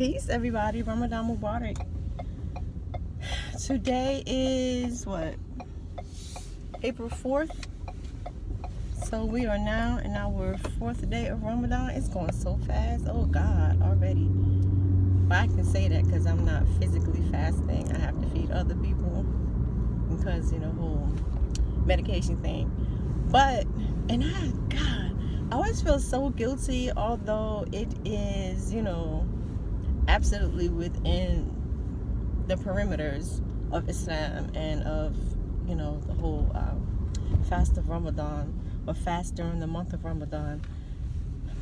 Peace, everybody. Ramadan Mubarak. Today is what? April 4th. So we are now in our 4th day of Ramadan. It's going so fast. Oh God, already. But I can say that because I'm not physically fasting. I have to feed other people because, whole medication thing. But, God, I always feel so guilty, although it is, absolutely within the perimeters of Islam and of, the whole fast of Ramadan or fast during the month of Ramadan.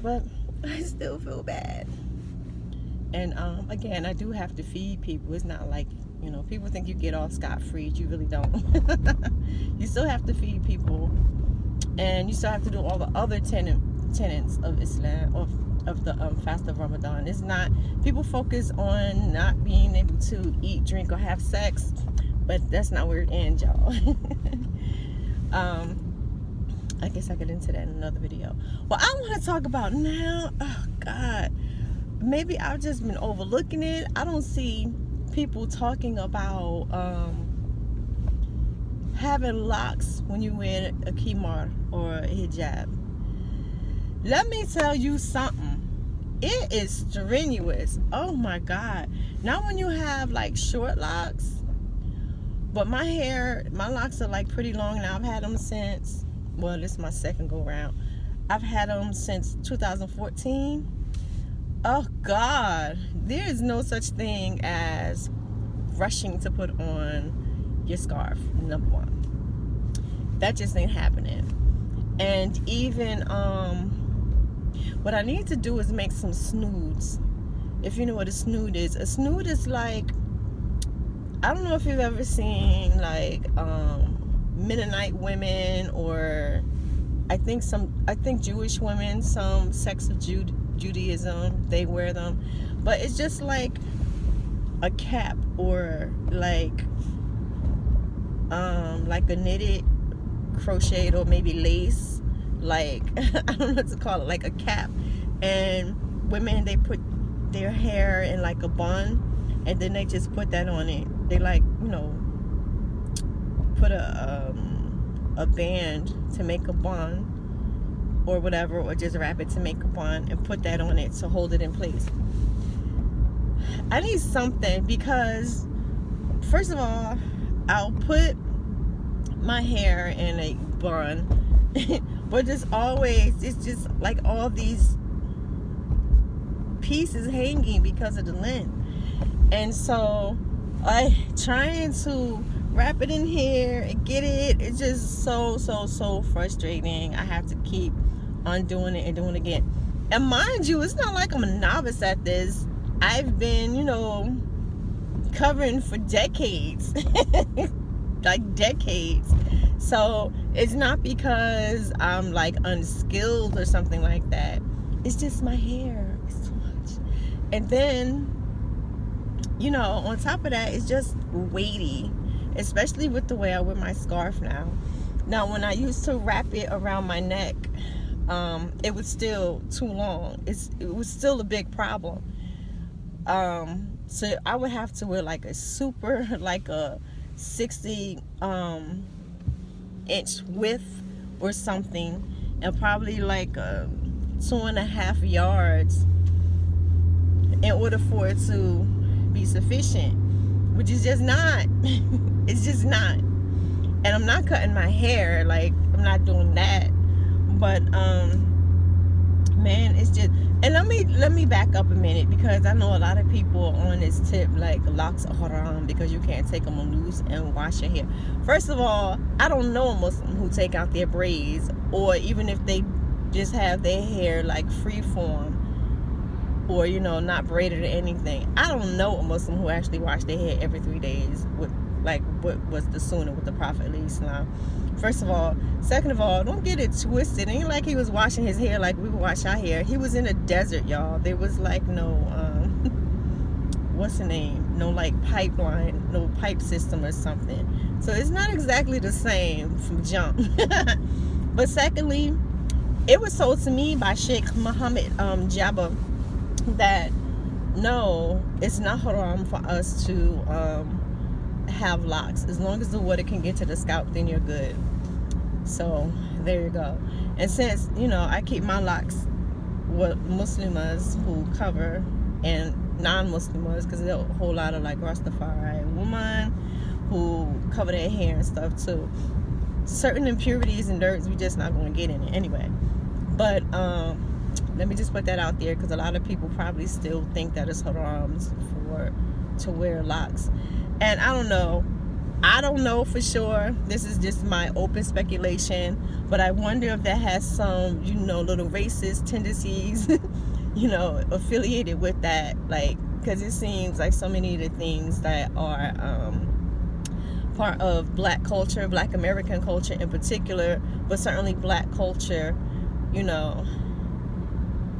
But I still feel bad. And again, I do have to feed people. It's not like, people think you get off scot-free. You really don't. You still have to feed people. And you still have to do all the other tenets of Islam, of the fast of Ramadan. It's not, people focus on not being able to eat, drink, or have sex, but that's not where it ends, y'all. I guess I get into that in another video. Well, I want to talk about now, oh God, maybe I've just been overlooking it. I don't see people talking about having locks when you wear a khimar or a hijab. Let me tell you something. It is strenuous. Oh my God. Not when you have like short locks, but my locks are like pretty long now. I've had them since, well, this is my second go round. I've had them since 2014. Oh God, there is no such thing as rushing to put on your scarf, number one. That just ain't happening. And even what I need to do is make some snoods. If you know what a snood is like, I don't know if you've ever seen like Mennonite women, or I think Jewish women, some sects of Judaism, they wear them, but it's just like a cap, or like a knitted, crocheted, or maybe lace, like I don't know what to call it, like a cap. And women, they put their hair in like a bun, and then they just put that on it. They like, put a band to make a bun or whatever, or just wrap it to make a bun and put that on it to hold it in place. I need something, because first of all, I'll put my hair in a bun, but it's just like all these pieces hanging because of the length. And so trying to wrap it in here and get it's just so frustrating. I have to keep undoing it and doing it again. And mind you, it's not like I'm a novice at this. I've been, covering for decades. Like decades. So it's not because I'm like unskilled or something like that. It's just my hair. It's too much. And then, on top of that, it's just weighty, especially with the way I wear my scarf now. Now, when I used to wrap it around my neck, it was still too long. It was still a big problem. So I would have to wear like a 60 inch width or something, and probably like 2.5 yards in order for it to be sufficient, which is just not. It's just not. And I'm not cutting my hair, like I'm not doing that. But man, it's just. And let me back up a minute, because I know a lot of people on this tip like Locs are haram because you can't take them on loose and wash your hair. First of all, I don't know a Muslim who take out their braids, or even if they just have their hair like free form, or not braided or anything. I don't know a Muslim who actually wash their hair every 3 days with like what was the sunnah with the Prophet of Islam. First of all. Second of all, don't get it twisted. It ain't like he was washing his hair like we would wash our hair. He was in a desert, y'all. There was like no what's the name? No like pipeline, no pipe system or something. So it's not exactly the same from jump. But secondly, it was told to me by Sheikh Muhammad Jabba that no, it's not haram for us to have locks. As long as the water can get to the scalp, then you're good. So there you go. And since I keep my locks with Muslimas who cover and non-Muslimas, because there's a whole lot of like Rastafari women who cover their hair and stuff too. Certain impurities and dirts we just not going to get in it anyway. But let me just put that out there, because a lot of people probably still think that it's haram to wear locks. And I don't know for sure. This is just my open speculation, but I wonder if that has some little racist tendencies affiliated with that, like, because it seems like so many of the things that are part of black culture, black American culture in particular, but certainly black culture,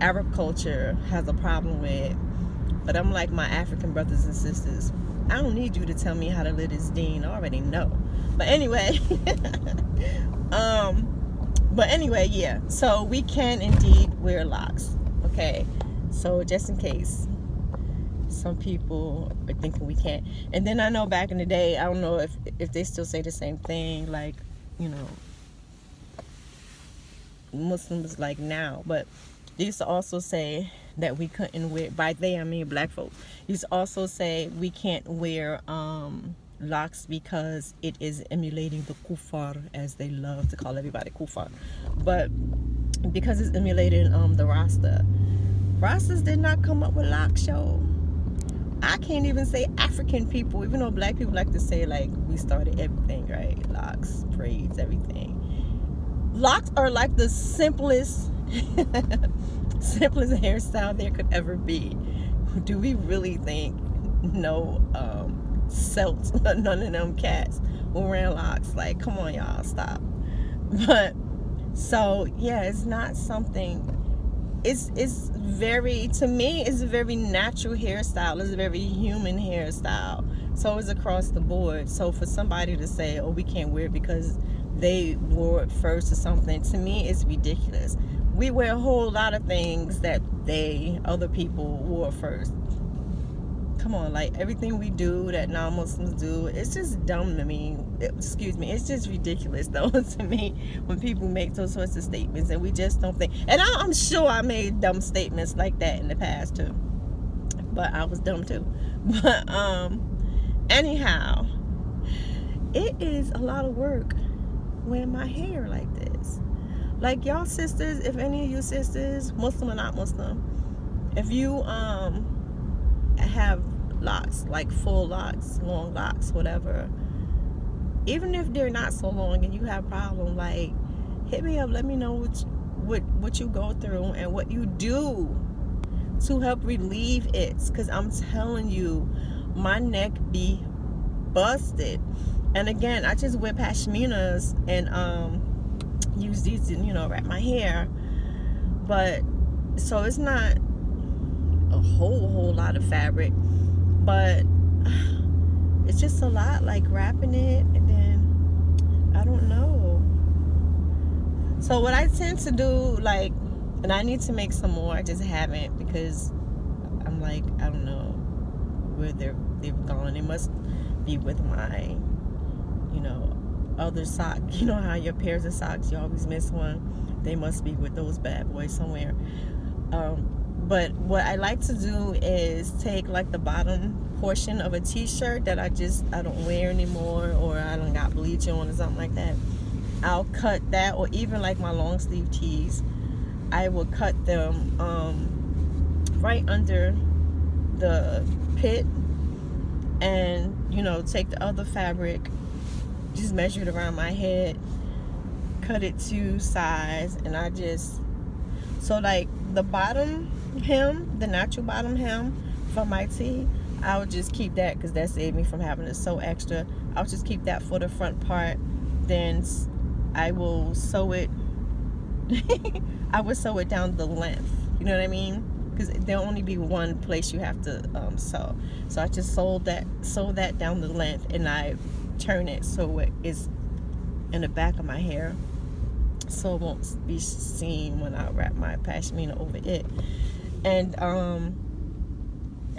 Arab culture has a problem with. But I'm like my African brothers and sisters, I don't need you to tell me how to live this deen. I already know. But anyway, yeah. So we can indeed wear locks. Okay. So just in case some people are thinking we can't. And then I know back in the day, I don't know if they still say the same thing, like, Muslims like now, but they used to also say that we couldn't wear, by they I mean black folks, used to also say we can't wear locks because it is emulating the kuffar, as they love to call everybody kuffar. But because it's emulating the Rastas did not come up with locks, yo. I can't even say African people, even though black people like to say like we started everything, right? Locks, braids, everything. Locks are like the simplest hairstyle there could ever be. Do we really think no celts, none of them cats were wearing locks? Like, come on, y'all, stop. But so yeah, it's not something. It's very, to me, it's a very natural hairstyle. It's a very human hairstyle. So it's across the board. So for somebody to say, oh, we can't wear it because they wore it first or something, to me it's ridiculous. We wear a whole lot of things that other people wore first. Come on, like everything we do that non-Muslims do, it's just dumb to me. It's just ridiculous though to me when people make those sorts of statements and we just don't think. And I'm sure I made dumb statements like that in the past too, but I was dumb too. But anyhow, it is a lot of work wearing my hair like this. Like, y'all sisters, if any of you sisters, Muslim or not Muslim, if you have locks, like full locks, long locks, whatever, even if they're not so long and you have a problem, like, hit me up, let me know what you go through and what you do to help relieve it, because I'm telling you, my neck be busted. And again, I just wear pashminas and use these to wrap my hair, but so it's not a whole lot of fabric, but it's just a lot, like wrapping it, and then I don't know. So what I tend to do, like, and I need to make some more, I just haven't, because I'm like, I don't know where they've gone. They must be with my other sock. You know how your pairs of socks, you always miss one? They must be with those bad boys somewhere. But what I like to do is take like the bottom portion of a t-shirt that I don't wear anymore, or I don't got bleach on or something like that. I'll cut that, or even like my long sleeve tees, I will cut them right under the pit, and take the other fabric, just measure it around my head, cut it to size, and so like the bottom hem, the natural bottom hem for my tee, I would just keep that, because that saved me from having to sew extra. I'll just keep that for the front part, then I will sew it I would sew it down the length, you know what I mean, because there'll only be one place you have to sew. So I just sew that down the length, and I turn it so it is in the back of my hair, so it won't be seen when I wrap my pashmina over it. And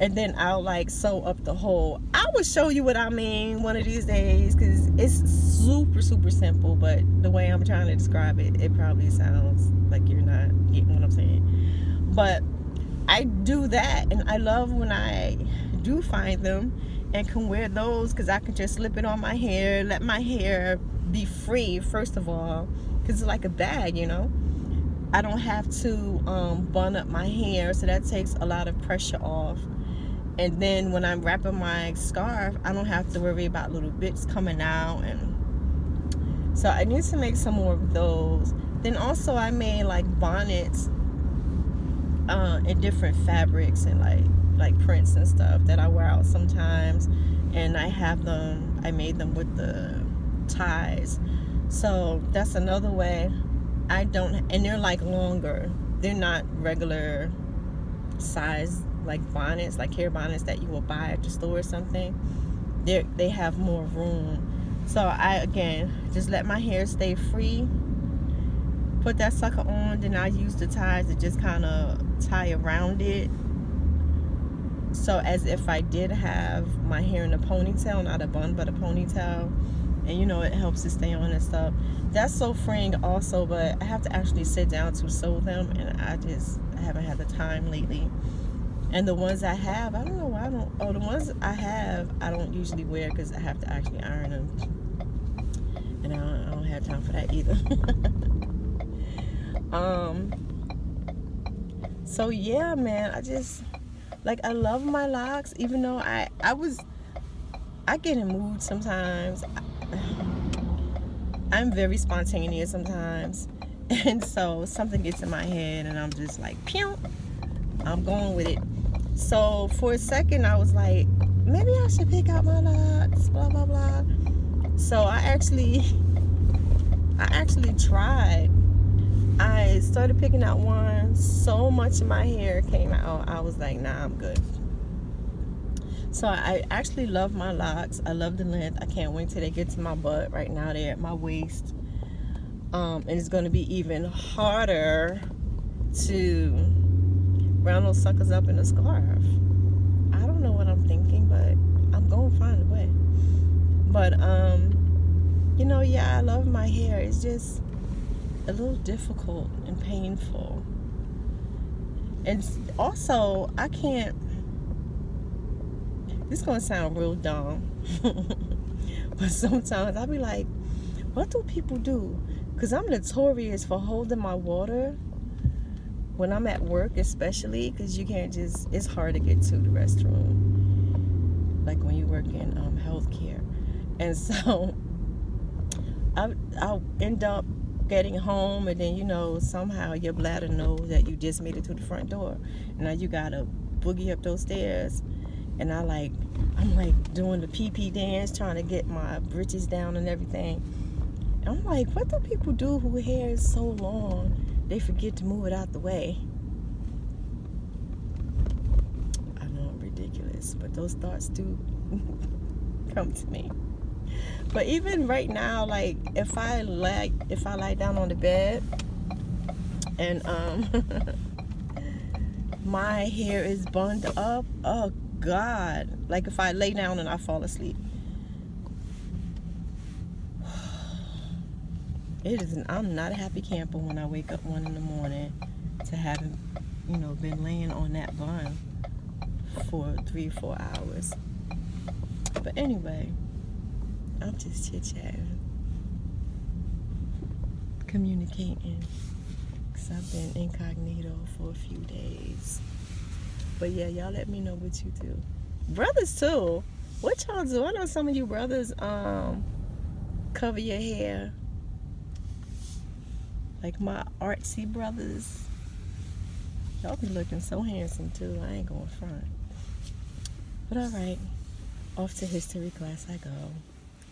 and then I'll like sew up the hole. I will show you what I mean one of these days, because it's super simple, but the way I'm trying to describe it, it probably sounds like you're not getting what I'm saying. But I do that, and I love when I do find them and can wear those, because I can just slip it on my hair, let my hair be free first of all, because it's like a bag, you know. I don't have to bun up my hair, so that takes a lot of pressure off. And then when I'm wrapping my scarf, I don't have to worry about little bits coming out. And so I need to make some more of those. Then also I made like bonnets in different fabrics and like prints and stuff that I wear out sometimes. And I made them with the ties. So that's another way. And they're like longer. They're not regular size like bonnets, like hair bonnets that you will buy at the store or something. They have more room. So I, again, just let my hair stay free. Put that sucker on, then I use the ties to just kind of tie around it. So as if I did have my hair in a ponytail, not a bun, but a ponytail. And you know, it helps to stay on and stuff. That's so freeing also, but I have to actually sit down to sew them, and I haven't had the time lately. And the ones I have, I don't know why the ones I have, I don't usually wear because I have to actually iron them. And I don't have time for that either. So yeah, man, I love my locks, even though I get in mood sometimes. I'm very spontaneous sometimes, and so something gets in my head and I'm just like, pew, I'm going with it. So for a second I was like, maybe I should pick out my locks, blah blah blah. So I actually tried. I started picking out one. So much of my hair came out, I was like, nah, I'm good. So I actually love my locks. I love the length. I can't wait till they get to my butt. Right now they're at my waist. And it's going to be even harder to round those suckers up in a scarf. I don't know what I'm thinking, but I'm going to find a way. But, you know, yeah, I love my hair. It's just a little difficult and painful. And also, I can't... This is going to sound real dumb. But sometimes I'll be like, what do people do? Because I'm notorious for holding my water when I'm at work, especially, because you can't just, it's hard to get to the restroom, like when you work in healthcare. And so I'll end up getting home, and then, you know, somehow your bladder knows that you just made it to the front door. Now you got to boogie up those stairs. And I'm like doing the pee-pee dance, trying to get my britches down and everything. And I'm like, what do people do whose hair is so long they forget to move it out the way? I know I'm ridiculous, but those thoughts do come to me. But even right now, like if I lie down on the bed and my hair is bunned up, oh God, like if I lay down and I fall asleep, I'm not a happy camper when I wake up 1 a.m. to having, you know, been laying on that bun for 3 or 4 hours. But anyway, I'm just chit-chatting, communicating, because I've been incognito for a few days. But yeah, y'all let me know what you do. Brothers too. What y'all do? I know some of you brothers cover your hair. Like my artsy brothers. Y'all be looking so handsome too. I ain't going front. But alright. Off to history class I go.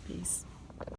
Peace.